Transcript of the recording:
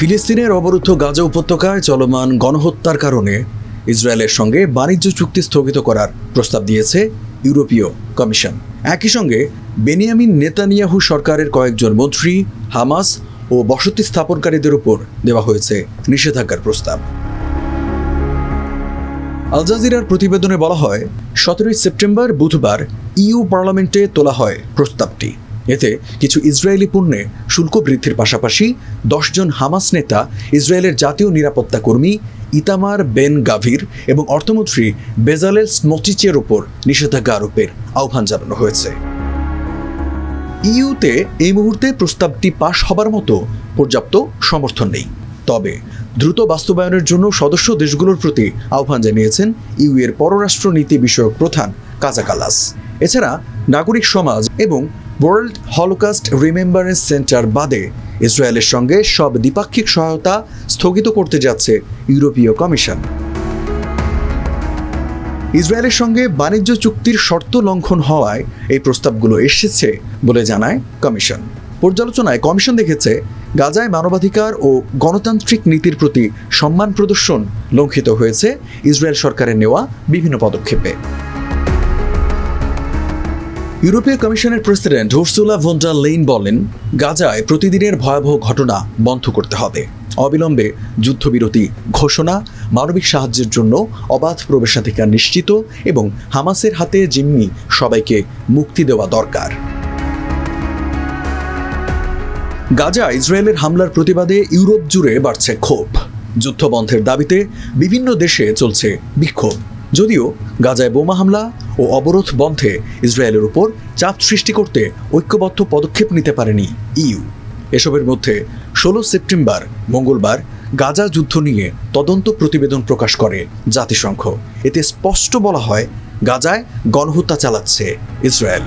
ফিলিস্তিনের অবরুদ্ধ গাজা উপত্যকায় চলমান গণহত্যার কারণে ইসরায়েলের সঙ্গে বাণিজ্য চুক্তি স্থগিত করার প্রস্তাব দিয়েছে ইউরোপীয় কমিশন। একই সঙ্গে বেনিয়ামিন নেতানিয়াহু সরকারের কয়েকজন মন্ত্রী, হামাস ও বসতি স্থাপনকারীদের উপর দেওয়া হয়েছে নিষেধাজ্ঞার প্রস্তাব। আল জাজিরার প্রতিবেদনে বলা হয়, 17 সেপ্টেম্বর বুধবার ইইউ পার্লামেন্টে তোলা হয় প্রস্তাবটি। এতে কিছু ইসরায়েলি পণ্যে শুল্ক বৃদ্ধির পাশাপাশি 10 জন হামাস নেতা, ইসরায়েলের জাতীয় নিরাপত্তা কর্মী ইতামার বেন গাভির এবং অর্থমন্ত্রী বেজালেল স্মোট্রিচের উপর নিষেধাজ্ঞা আরোপের আহ্বান জানানো হয়েছে। ইইউতে এই মুহূর্তে প্রস্তাবটি পাশ হবার মতো পর্যাপ্ত সমর্থন নেই। তবে দ্রুত বাস্তবায়নের জন্য সদস্য দেশগুলোর প্রতি আহ্বান জানিয়েছেন ইইউ এর পররাষ্ট্র নীতি বিষয়ক প্রধান কাজা কালাস। এছাড়া নাগরিক সমাজ এবং ওয়ার্ল্ড হলোকস্ট রিমেম্বারেন্স সেন্টার বাদে ইসরায়েলের সঙ্গে সব দ্বিপাক্ষিক সহায়তা স্থগিত করতে যাচ্ছে ইউরোপীয় কমিশন। ইসরায়েলের সঙ্গে বাণিজ্য চুক্তির শর্ত লঙ্ঘন হওয়ায় এই প্রস্তাবগুলো এসেছে বলে জানায় কমিশন। পর্যালোচনায় কমিশন দেখেছে, গাজায় মানবাধিকার ও গণতান্ত্রিক নীতির প্রতি সম্মান প্রদর্শন লঙ্ঘিত হয়েছে ইসরায়েল সরকারের নেওয়া বিভিন্ন পদক্ষেপে। ইউরোপীয় কমিশনের president Ursula von der Leyen বলেন, গাজায় প্রতিদিনের ভয়াবহ ঘটনা বন্ধ করতে হবে। অবিলম্বে যুদ্ধবিরতি ঘোষণা, মানবিক সাহায্যের জন্য অবাধ প্রবেশাধিকার নিশ্চিত এবং হামাসের হাতে জিম্মি সবাইকে মুক্তি দেওয়া দরকার। গাজা ইসরায়েলের হামলার প্রতিবাদে ইউরোপ জুড়ে বাড়ছে ক্ষোভ। যুদ্ধবন্ধের দাবিতে বিভিন্ন দেশে চলছে বিক্ষোভ। যদিও গাজায় বোমা হামলা ও অবরোধ বন্ধে ইসরায়েলের উপর চাপ সৃষ্টি করতে ঐক্যবদ্ধ পদক্ষেপ নিতে পারেনি ইইউ। এসবের মধ্যে 16 সেপ্টেম্বর মঙ্গলবার গাজা যুদ্ধ নিয়ে তদন্ত প্রতিবেদন প্রকাশ করে জাতিসংঘ। এতে স্পষ্ট বলা হয়, গাজায় গণহত্যা চালাচ্ছে ইসরায়েল।